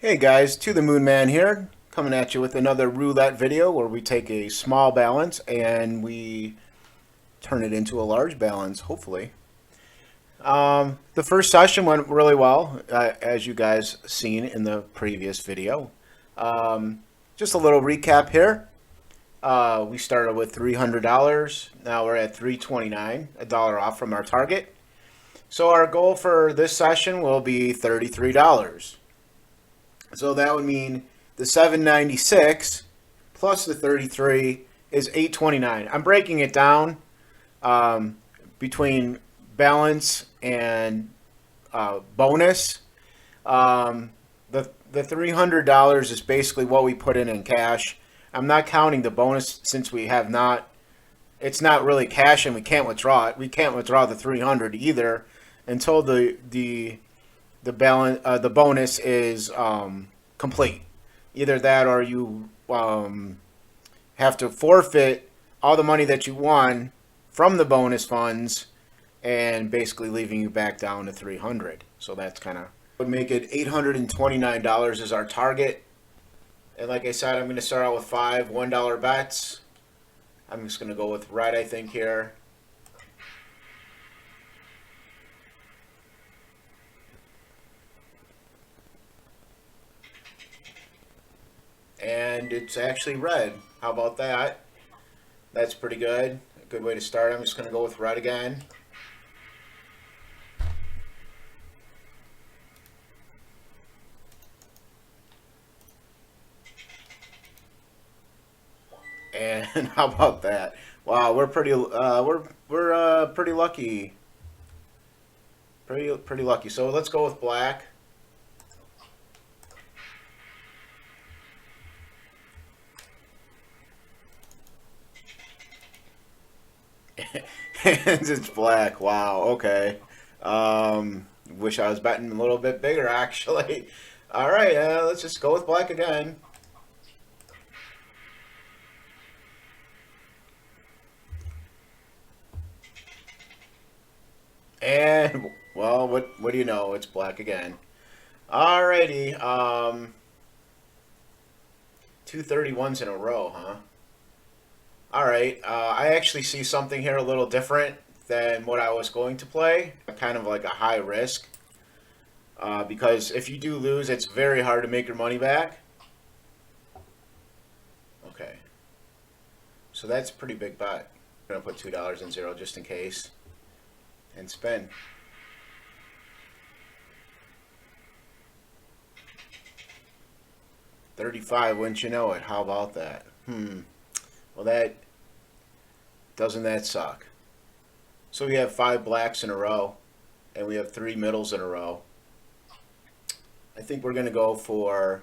Hey guys, To the Moon Man here, coming at you with another roulette video where we take a small balance and we turn it into a large balance, hopefully. The first session went really well, as you guys seen in the previous video. Just a little recap here. We started with $300. Now we're at $329, a dollar off from our target. So our goal for this session will be $33. So that would mean the 796 plus the 33 is 829. I'm breaking it down between balance and bonus. The $300 is basically what we put in cash. I'm not counting the bonus since we have not. It's not really cash and we can't withdraw it. We can't withdraw the 300 either until the balance the bonus is complete. Either that or you have to forfeit all the money that you won from the bonus funds and basically leaving you back down to 300. So that's kind of would make it $829 is our target. And like I said, I'm going to start out with five $1 bets. I'm just going to go with red, I think, here. And it's actually red. How about that? That's pretty good. A good way to start. I'm just going to go with red again. And how about that? Wow, we're pretty pretty lucky. Pretty lucky. So let's go with black. And it's black. Wow. Okay. Wish I was betting a little bit bigger, actually. All right. Let's just go with black again. And well, what do you know? It's black again. Alrighty. 231s in a row, huh? All right, I actually see something here a little different than what I was going to play. Kind of like a high risk. Because if you do lose, it's very hard to make your money back. Okay. So that's a pretty big bet. I'm going to put $2 in zero just in case. And spin. $35, wouldn't you know it? How about that? Well, doesn't that suck? So we have five blacks in a row, and we have three middles in a row. I think we're going to go for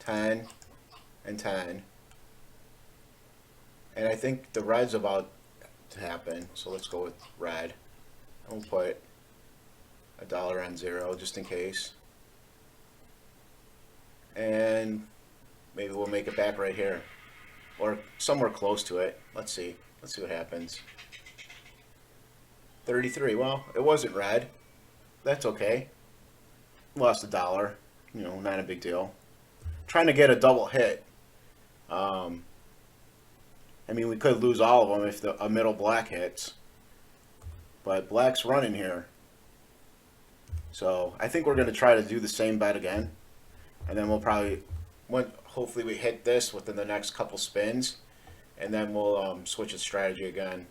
10 and 10. And I think the red's about to happen, so let's go with red. And we'll put a dollar on zero just in case. And maybe we'll make it back right here. Or somewhere close to it. Let's see. Let's see what happens. 33. Well, it wasn't red. That's okay. Lost a dollar. You know, not a big deal. Trying to get a double hit. I mean, we could lose all of them if a middle black hits. But black's running here. So I think we're going to try to do the same bet again. And then we'll probably, hopefully we hit this within the next couple spins. And then we'll switch the strategy again.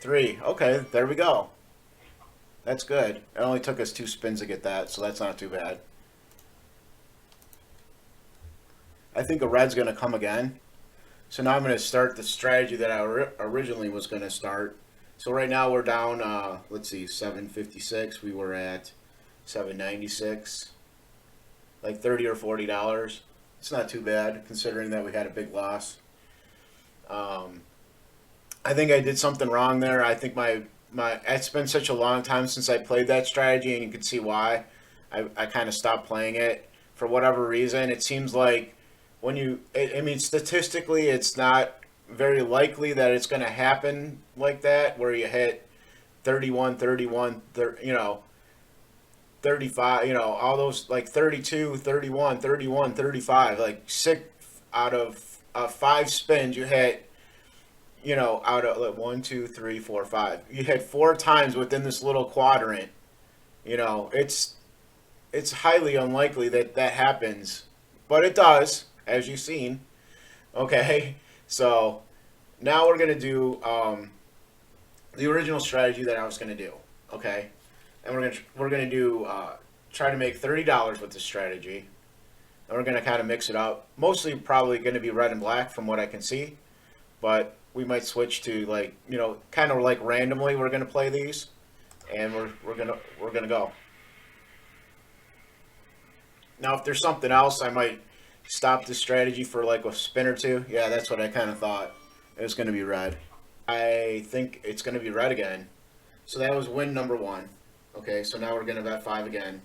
Three. Okay, there we go. That's good. It only took us two spins to get that, so that's not too bad. I think a red's going to come again. So now I'm going to start the strategy that I originally was going to start. So right now we're down, let's see, 756. We were at 796. Like $30 or $40. It's not too bad considering that we had a big loss. I think I did something wrong there. I think it's been such a long time since I played that strategy, and you can see why. I kind of stopped playing it for whatever reason. It seems like when I mean, statistically, it's not very likely that it's going to happen like that, where you hit 31, 31, 30, 35, all those like 32, 31, 31, 35, like six out of five spins you hit, out of like, one, two, three, four, five. You hit four times within this little quadrant. It's highly unlikely that that happens, but it does, as you've seen. Okay, so now we're gonna do the original strategy that I was gonna do. Okay, and we're gonna do try to make $30 with this strategy, and we're gonna kind of mix it up. Mostly, probably gonna be red and black from what I can see, but we might switch to like kind of like randomly. We're gonna play these, and we're gonna go. Now, if there's something else, I might stop this strategy for like a spin or two. Yeah, that's what I kind of thought. It was going to be red. I think it's going to be red again. So that was win number one. Okay, so now we're going to bet five again.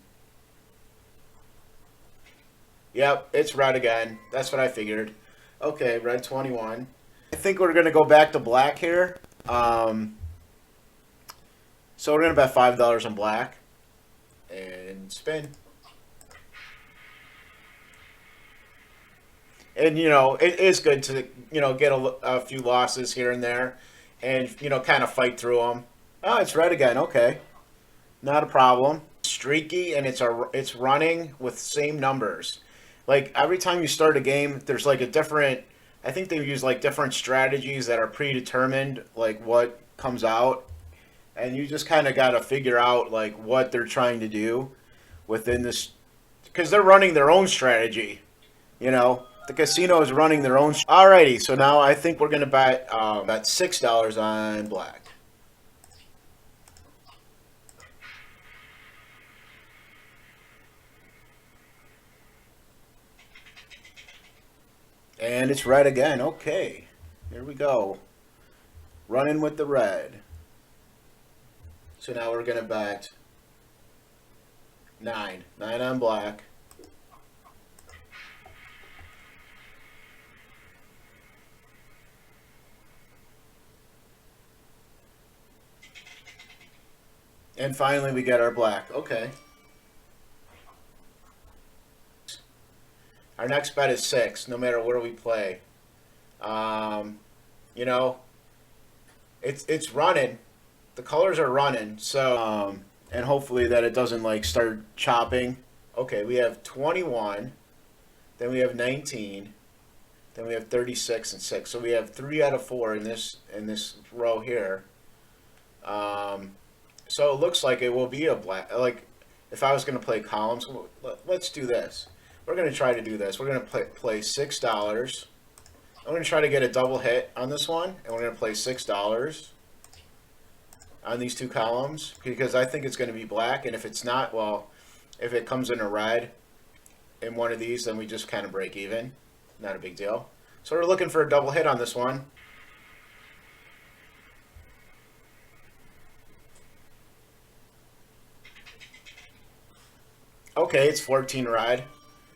Yep, it's red again. That's what I figured. Okay, red 21. I think we're going to go back to black here. So we're going to bet $5 on black. And spin. And it is good to get a few losses here and there, and kind of fight through them. Oh, it's red again. Okay, not a problem. Streaky, and it's running with same numbers. Like every time you start a game, there's like a different. I think they use like different strategies that are predetermined, like what comes out, and you just kind of got to figure out like what they're trying to do within this, because they're running their own strategy. The casino is running their own. Alrighty, so now I think we're gonna bet $6 on black. And it's red again. Okay, here we go. Running with the red. So now we're gonna bet 9 on black. And finally, we get our black. Okay. Our next bet is 6, no matter where we play. You know, it's running. The colors are running. So, and hopefully that it doesn't like start chopping. Okay, we have 21. Then we have 19. Then we have 36 and 6. So we have 3 out of 4 in this row here. So it looks like it will be a black. Like, if I was going to play columns, let's do this. We're going to try to do this. We're going to play $6. I'm going to try to get a double hit on this one, and we're going to play $6 on these two columns because I think it's going to be black. And if it's not, well, if it comes in a red in one of these, then we just kind of break even. Not a big deal. So we're looking for a double hit on this one. Okay, it's 14 red.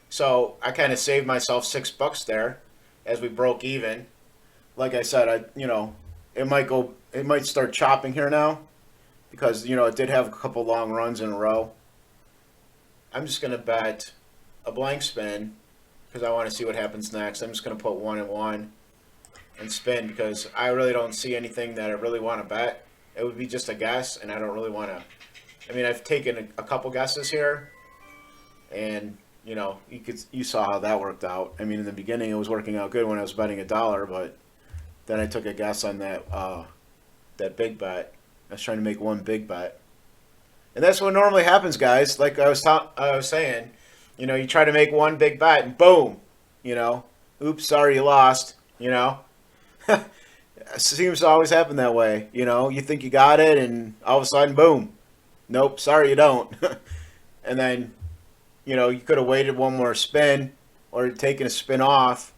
So I kind of saved myself $6 there as we broke even. Like I said, it might start chopping here now because, it did have a couple long runs in a row. I'm just going to bet a blank spin because I want to see what happens next. I'm just going to put 1 and 1 and spin because I really don't see anything that I really want to bet. It would be just a guess, and I don't really want to. I mean, I've taken a couple guesses here, and you saw how that worked out. I mean, in the beginning, it was working out good when I was betting $1, but then I took a guess on that big bet. I was trying to make one big bet, and that's what normally happens, guys. Like I was saying, you try to make one big bet, and boom, oops, sorry, you lost. It seems to always happen that way. You think you got it, and all of a sudden, boom, nope, sorry, you don't. And then, you could have waited one more spin or taken a spin off,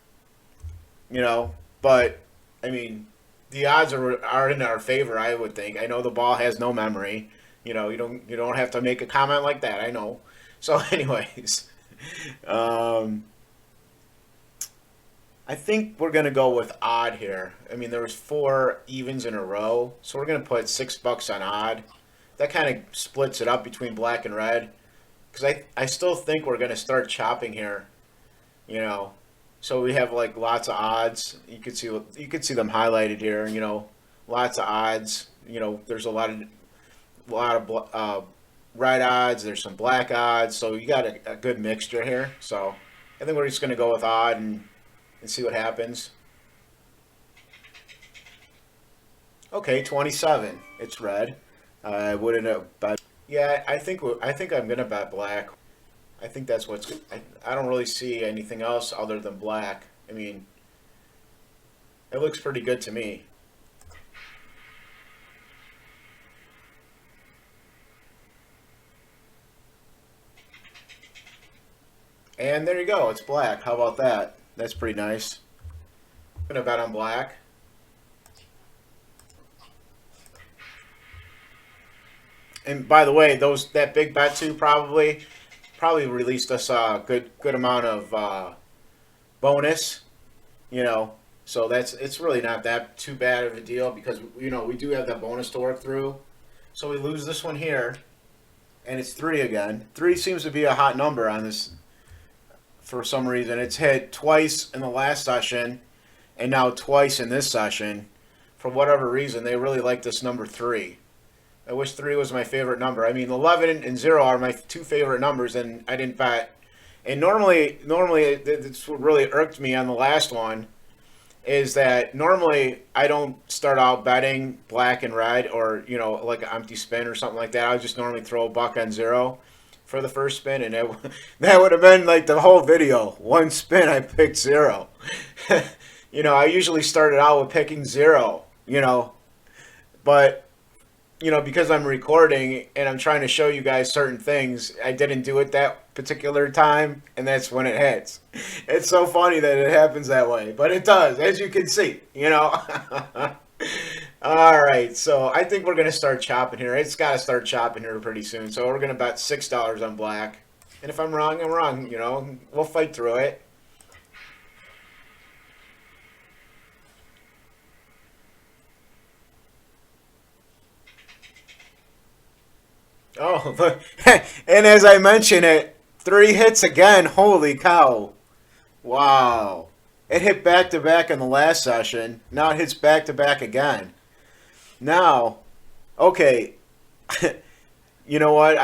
but I mean, the odds are in our favor, I would think. I know the ball has no memory. You don't have to make a comment like that. I know. So, anyways, I think we're gonna go with odd here. I mean, there was 4 evens in a row, so we're gonna put $6 on odd. That kind of splits it up between black and red, because I still think we're gonna start chopping here. You know, so we have like lots of odds. You could see them highlighted here. Lots of odds. There's a lot of red odds. There's some black odds. So you got a good mixture here. So I think we're just gonna go with odd and see what happens. Okay, 27. It's red. I wouldn't have bet. Yeah, I think I'm gonna bet black. I think that's what's. I don't really see anything else other than black. I mean, it looks pretty good to me. And there you go. It's black. How about that? That's pretty nice. I'm gonna bet on black. And by the way, that big bet too probably released us a good amount of bonus. You know, so it's really not that too bad of a deal because we do have that bonus to work through. So we lose this one here, and it's three again. Three seems to be a hot number on this for some reason. It's hit twice in the last session, and now twice in this session. For whatever reason, they really like this number three. I wish three was my favorite number. I mean, 11 and 0 are my two favorite numbers, and I didn't bet. And normally, it's what really irked me on the last one is that normally I don't start out betting black and red or like an empty spin or something like that. I would just normally throw a buck on 0 for the first spin, and that would have been like the whole video. One spin, I picked 0. I usually started out with picking 0. But because I'm recording and I'm trying to show you guys certain things, I didn't do it that particular time, and that's when it hits. It's so funny that it happens that way, but it does, as you can see, All right, so I think we're going to start chopping here. It's got to start chopping here pretty soon, so we're going to bet $6 on black. And if I'm wrong, I'm wrong, We'll fight through it. Oh, look. And as I mentioned it, 3 hits again. Holy cow. Wow. It hit back to back in the last session. Now it hits back to back again. Now, okay. You know what?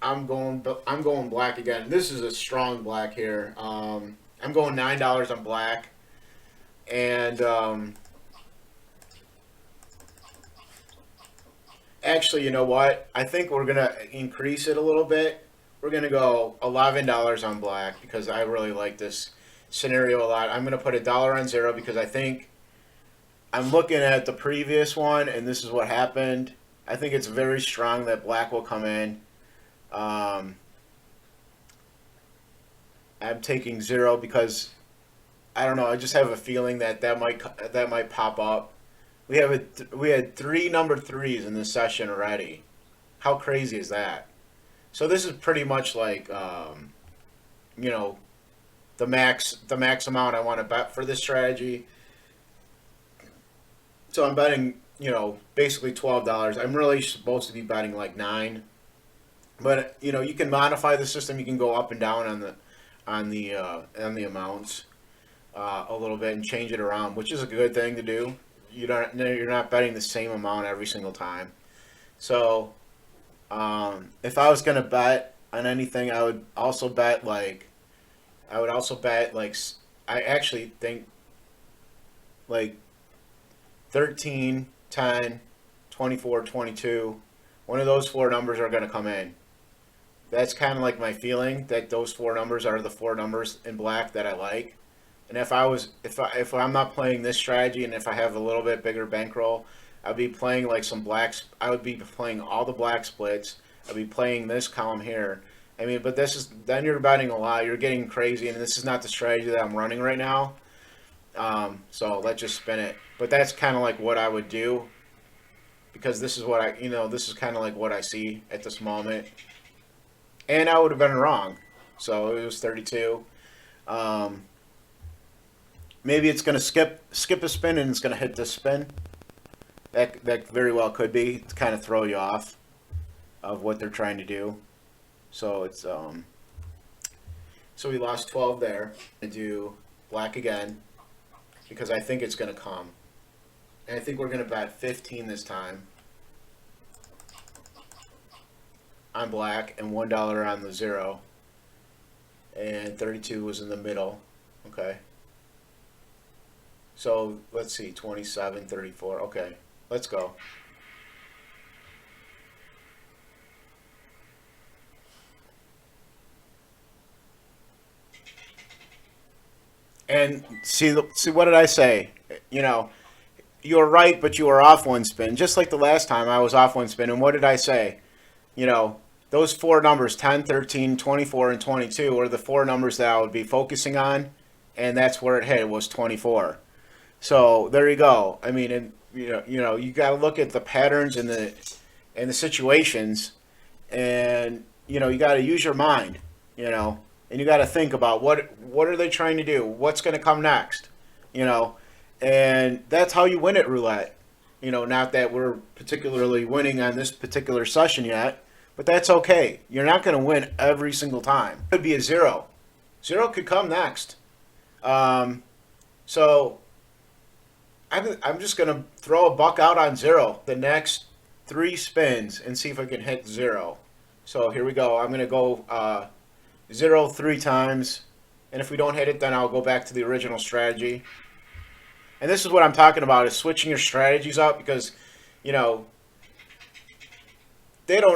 I'm going black again. This is a strong black here. I'm going $9 on black. And actually, you know what? I think we're going to increase it a little bit. We're going to go $11 on black because I really like this scenario a lot. I'm going to put $1 on 0 because I think I'm looking at the previous one and this is what happened. I think it's very strong that black will come in. I'm taking 0 because I don't know. I just have a feeling that might pop up. We had 3 number 3s in this session already. How crazy is that? So this is pretty much like the max amount I want to bet for this strategy. So I'm betting basically $12. I'm really supposed to be betting like 9, but you can modify the system. You can go up and down on the amounts a little bit and change it around, which is a good thing to do. You're not betting the same amount every single time. So if I was gonna bet on anything, I would also bet like I actually think like 13, 10, 24, 22. One of those 4 numbers are gonna come in. That's kind of like my feeling that those 4 numbers are the 4 numbers in black that I like. And if I'm not playing this strategy and if I have a little bit bigger bankroll, I'd be playing like some blacks. I would be playing all the black splits. I'd be playing this column here. I mean, but then you're betting a lot. You're getting crazy, and this is not the strategy that I'm running right now. So let's just spin it. But that's kind of like what I would do because this is this is kind of like what I see at this moment. And I would have been wrong. So it was 32. Maybe it's going to skip a spin and it's going to hit this spin. That very well could be to kind of throw you off of what they're trying to do. So it's so we lost 12 there. I do black again because I think it's going to come. And I think we're going to bet 15 this time on black and $1 on the 0. And 32 was in the middle. Okay. So let's see, 27, 34. Okay, let's go. And see, what did I say? You know, you were right, but you were off one spin. Just like the last time I was off one spin. And what did I say? You know, those four numbers, 10, 13, 24, and 22, are the four numbers that I would be focusing on. And that's where it hit. It was 24. So there you go. I mean, and, you got to look at the patterns and the situations. And, you got to use your mind, and you got to think about what are they trying to do? What's going to come next? And that's how you win at roulette. Not that we're particularly winning on this particular session yet, but that's okay. You're not going to win every single time. It could be a 0. 0 could come next. So I'm just going to throw a buck out on 0 the next 3 spins and see if I can hit 0. So here we go. I'm going to go 0 3 times, and if we don't hit it, then I'll go back to the original strategy. And this is what I'm talking about, is switching your strategies up, because they don't.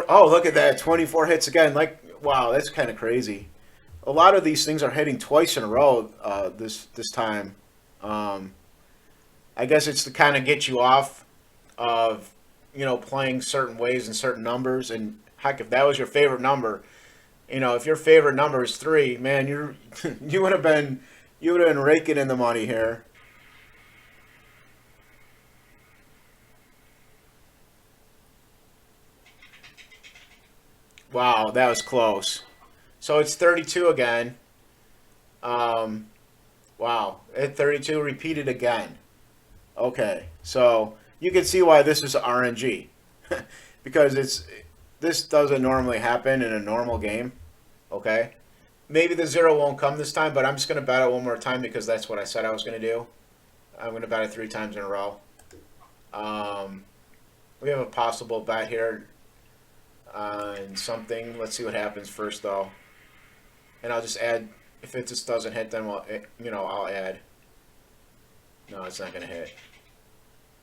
Oh, look at that, 24 hits again. Like, wow, that's kind of crazy. A lot of these things are hitting twice in a row this time. I guess it's to kind of get you off of playing certain ways and certain numbers. And heck, if that was your favorite number, if your favorite number is 3, man, you would have been raking in the money here. Wow, that was close. So it's 32 again. Wow, at 32 repeated again. Okay, so you can see why this is RNG, because this doesn't normally happen in a normal game. Okay, maybe the 0 won't come this time, but I'm just going to bet it one more time because that's what I said I was going to do. I'm going to bet it 3 times in a row. We have a possible bet here on something. Let's see what happens first, though. And I'll just add. If it just doesn't hit, then I'll add. No, it's not going to hit.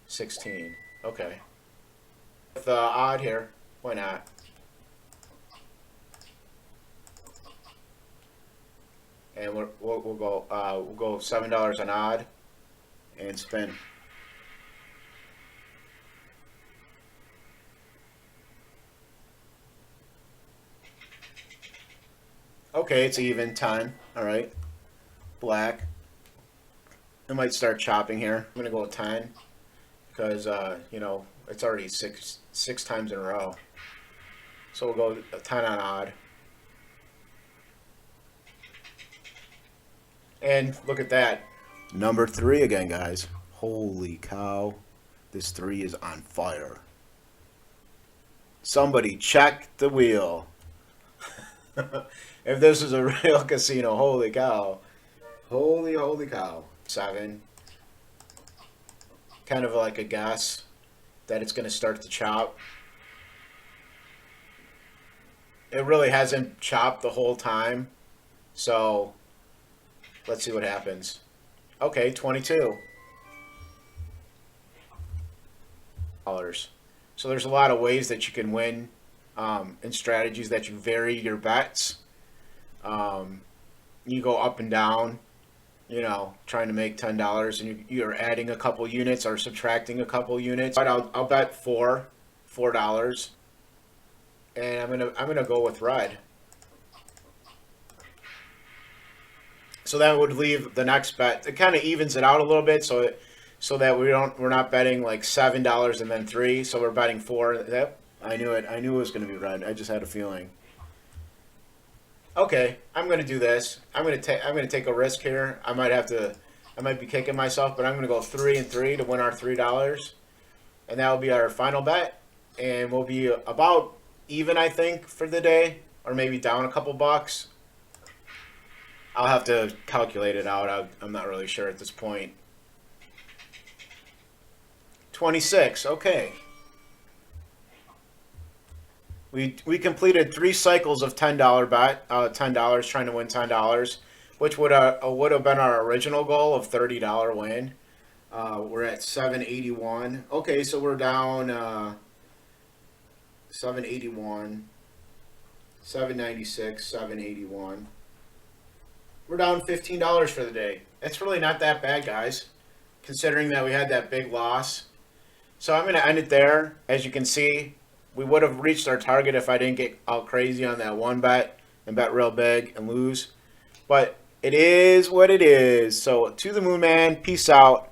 16. Okay. With odd here, why not? And we'll go $7 on odd and spin. Okay, it's even, 10. All right. Black. I might start chopping here. I'm going to go with 10 because, it's already six times in a row. So we'll go 10 on odd. And look at that. Number 3 again, guys. Holy cow. This 3 is on fire. Somebody check the wheel. If this is a real casino, holy cow. Holy cow. 7. Kind of like a guess that it's going to start to chop. It really hasn't chopped the whole time. So let's see what happens. Okay, 22. So there's a lot of ways that you can win and strategies that you vary your bets. You go up and down, trying to make $10, and you're adding a couple units or subtracting a couple units. But I'll bet $4, and I'm gonna go with red. So that would leave the next bet. It kind of evens it out a little bit, so that we're not betting like $7 and then 3. So we're betting 4. That I knew it. I knew it was going to be red. I just had a feeling. Okay, I'm going to do this. I'm going to take a risk here. I might have to I might be kicking myself, but I'm going to go 3 and 3 to win our $3. And that will be our final bet. And we'll be about even, I think, for the day. Or maybe down a couple bucks. I'll have to calculate it out. I'm not really sure at this point. 26, okay. We completed 3 cycles of $10 bet, $10 trying to win $10, which would have been our original goal of $30 win. We're at 781. Okay, so we're down 781, 796, 781. We're down $15 for the day. That's really not that bad, guys, considering that we had that big loss. So I'm going to end it there. As you can see, we would have reached our target if I didn't get all crazy on that one bet and bet real big and lose. But it is what it is. So to the moon man, peace out.